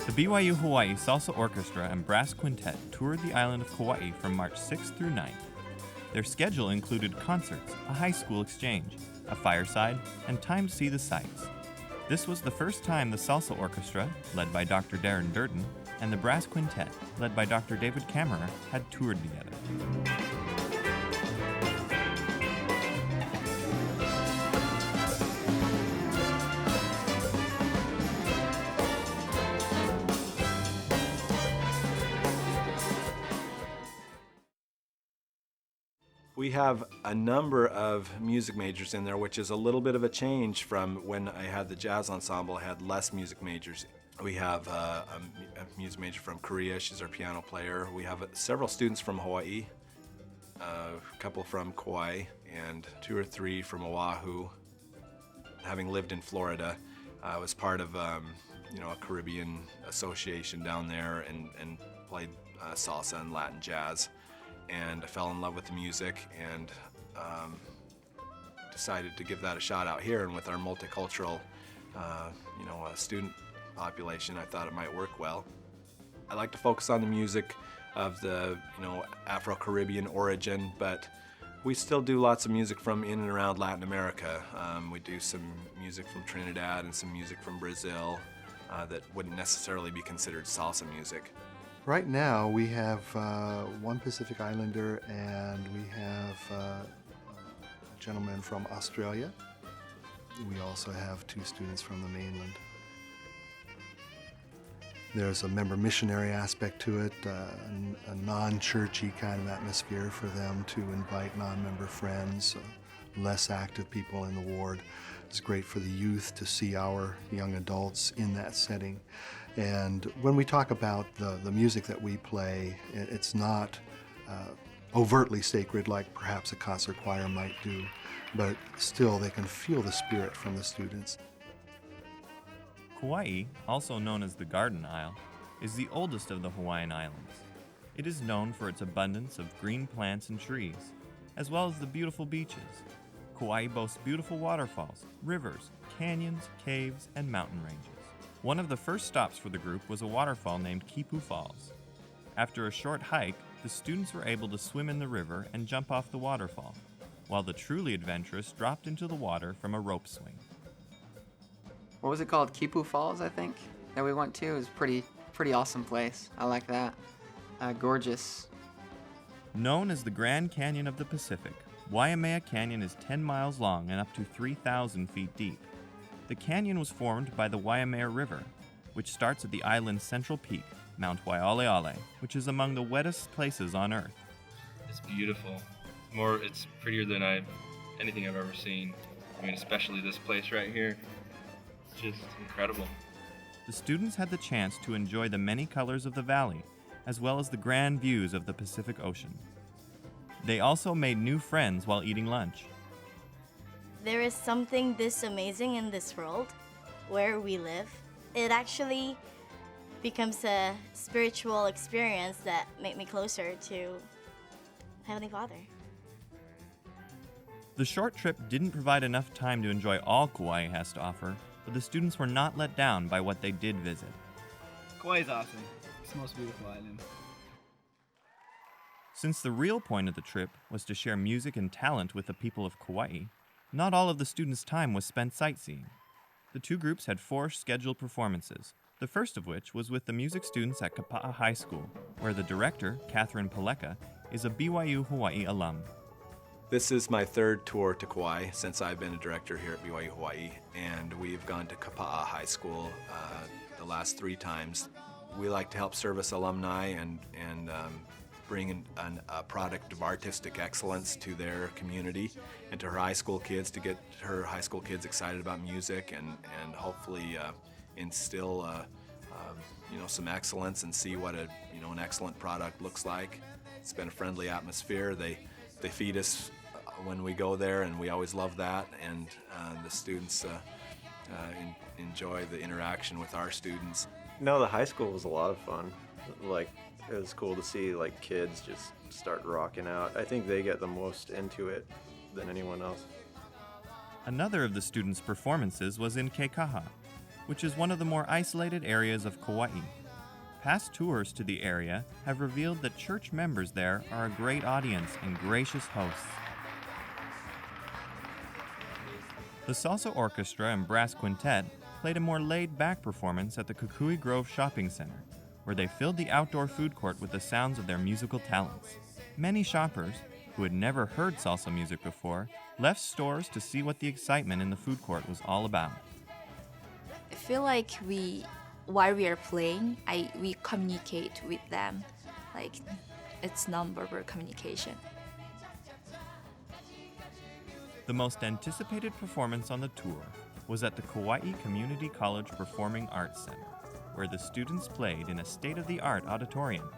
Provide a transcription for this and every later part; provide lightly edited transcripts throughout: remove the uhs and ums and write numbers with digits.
The BYU-Hawaii Salsa Orchestra and Brass Quintet toured the island of Kauai from March 6th through 9th. Their schedule included concerts, a high school exchange, a fireside, and time to see the sights. This was the first time the Salsa Orchestra, led by Dr. Darren Durden, and the Brass Quintet, led by Dr. David Kammerer, had toured together. We have a number of music majors in there, which is a little bit of a change from when I had the jazz ensemble. I had less music majors. We have a music major from Korea, she's our piano player. We have several students from Hawaii, a couple from Kauai, and 2 or 3 from Oahu. Having lived in Florida, I was part of a Caribbean association down there and played salsa and Latin jazz. And I fell in love with the music and decided to give that a shot out here. And with our multicultural, student population, I thought it might work well. I like to focus on the music of the, Afro-Caribbean origin, but we still do lots of music from in and around Latin America. We do some music from Trinidad and some music from Brazil that wouldn't necessarily be considered salsa music. Right now we have one Pacific Islander and we have a gentleman from Australia. We also have 2 students from the mainland. There's a member missionary aspect to it, a non-churchy kind of atmosphere for them to invite non-member friends, less active people in the ward. It's great for the youth to see our young adults in that setting. And when we talk about the music that we play, it's not overtly sacred like perhaps a concert choir might do, but still they can feel the spirit from the students. Kauai, also known as the Garden Isle, is the oldest of the Hawaiian Islands. It is known for its abundance of green plants and trees, as well as the beautiful beaches. Kauai boasts beautiful waterfalls, rivers, canyons, caves, and mountain ranges. One of the first stops for the group was a waterfall named Kipu Falls. After a short hike, the students were able to swim in the river and jump off the waterfall, while the truly adventurous dropped into the water from a rope swing. What was it called? Kipu Falls, I think, that we went to. It was pretty awesome place. I like that. Gorgeous. Known as the Grand Canyon of the Pacific, Waimea Canyon is 10 miles long and up to 3,000 feet deep. The canyon was formed by the Waimea River, which starts at the island's central peak, Mount Waialeale, which is among the wettest places on Earth. It's beautiful. It's prettier than anything I've ever seen. I mean, especially this place right here. It's just incredible. The students had the chance to enjoy the many colors of the valley, as well as the grand views of the Pacific Ocean. They also made new friends while eating lunch. There is something this amazing in this world where we live. It actually becomes a spiritual experience that made me closer to Heavenly Father. The short trip didn't provide enough time to enjoy all Kauai has to offer, but the students were not let down by what they did visit. Kauai is awesome. It's the most beautiful island. Since the real point of the trip was to share music and talent with the people of Kauai, not all of the students' time was spent sightseeing. The 2 groups had 4 scheduled performances, the first of which was with the music students at Kapa'a High School, where the director, Catherine Paleka, is a BYU-Hawaii alum. This is my 3rd tour to Kauai since I've been a director here at BYU-Hawaii, and we've gone to Kapa'a High School the last 3 times. We like to help service alumni and bring in a product of artistic excellence to their community and to her high school kids, to get her high school kids excited about music and hopefully instill some excellence and see what an excellent product looks like. It's been a friendly atmosphere. They feed us when we go there, and we always love that, and the students enjoy the interaction with our students. No, the high school was a lot of fun. It was cool to see kids just start rocking out. I think they get the most into it than anyone else. Another of the students' performances was in Keikaha. which is one of the more isolated areas of Kauai. Past tours to the area have revealed that church members there are a great audience and gracious hosts. The Salsa Orchestra and Brass Quintet played a more laid-back performance at the Kukui Grove Shopping Center, where they filled the outdoor food court with the sounds of their musical talents. Many shoppers, who had never heard salsa music before, left stores to see what the excitement in the food court was all about. I feel like while we are playing, we communicate with them, like it's nonverbal communication. The most anticipated performance on the tour was at the Kauai Community College Performing Arts Center, where the students played in a state-of-the-art auditorium.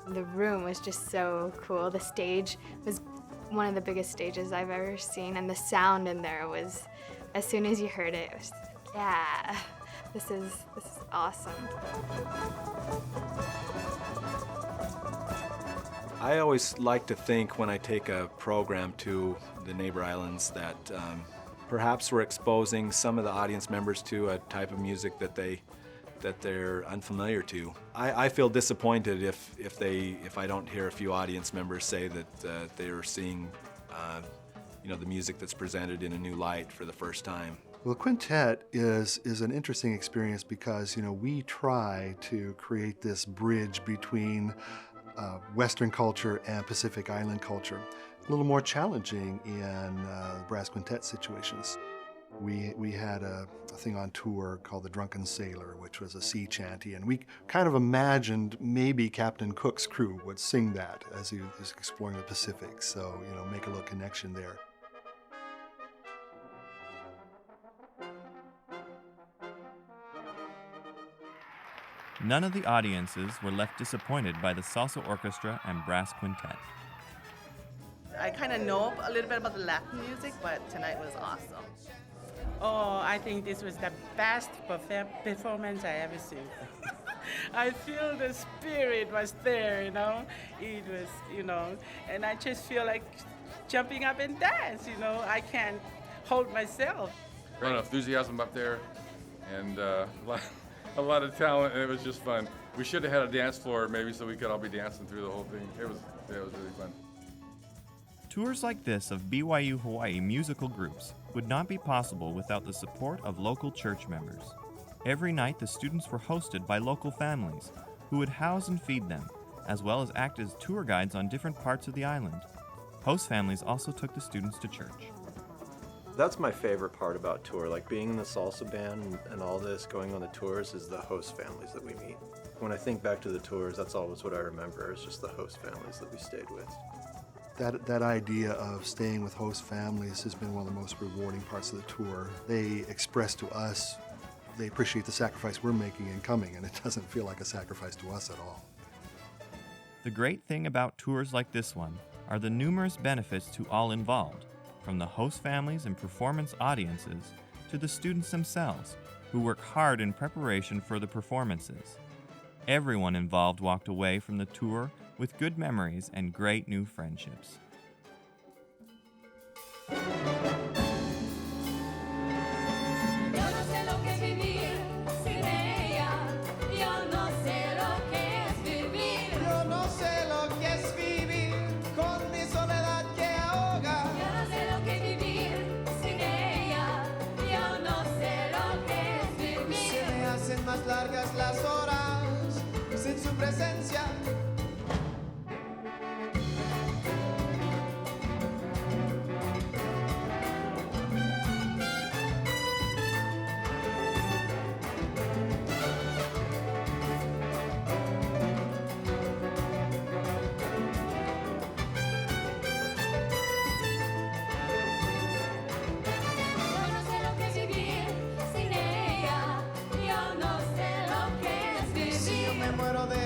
The room was just so cool. The stage was one of the biggest stages I've ever seen, and the sound in there was, as soon as you heard it, it was like, yeah, this is awesome. I always like to think when I take a program to the neighbor islands that perhaps we're exposing some of the audience members to a type of music that they're unfamiliar to. I feel disappointed if I don't hear a few audience members say that they're seeing the music that's presented in a new light for the first time. Well, Quintet is an interesting experience because we try to create this bridge between Western culture and Pacific Island culture. A little more challenging in brass quintet situations. We had a thing on tour called The Drunken Sailor, which was a sea chanty, and we kind of imagined maybe Captain Cook's crew would sing that as he was exploring the Pacific, so make a little connection there. None of the audiences were left disappointed by the Salsa Orchestra and Brass Quintet. I kind of know a little bit about the Latin music, but tonight was awesome. Oh, I think this was the best performance I ever seen. I feel the spirit was there, It was, and I just feel like jumping up and dance, I can't hold myself. A lot of enthusiasm up there, and a lot of talent, and it was just fun. We should have had a dance floor maybe so we could all be dancing through the whole thing. It was really fun. Tours like this of BYU-Hawaii musical groups would not be possible without the support of local church members. Every night the students were hosted by local families who would house and feed them, as well as act as tour guides on different parts of the island. Host families also took the students to church. That's my favorite part about tour, like being in the salsa band and all this, going on the tours, is the host families that we meet. When I think back to the tours, that's always what I remember, is just the host families that we stayed with. That idea of staying with host families has been one of the most rewarding parts of the tour. They express to us they appreciate the sacrifice we're making in coming, and it doesn't feel like a sacrifice to us at all. The great thing about tours like this one are the numerous benefits to all involved, from the host families and performance audiences to the students themselves, who work hard in preparation for the performances. Everyone involved walked away from the tour with good memories and great new friendships.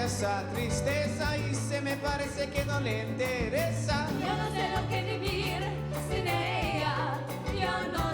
Esa tristeza y se me parece que no le interesa. Yo no sé lo que vivir sin ella, yo no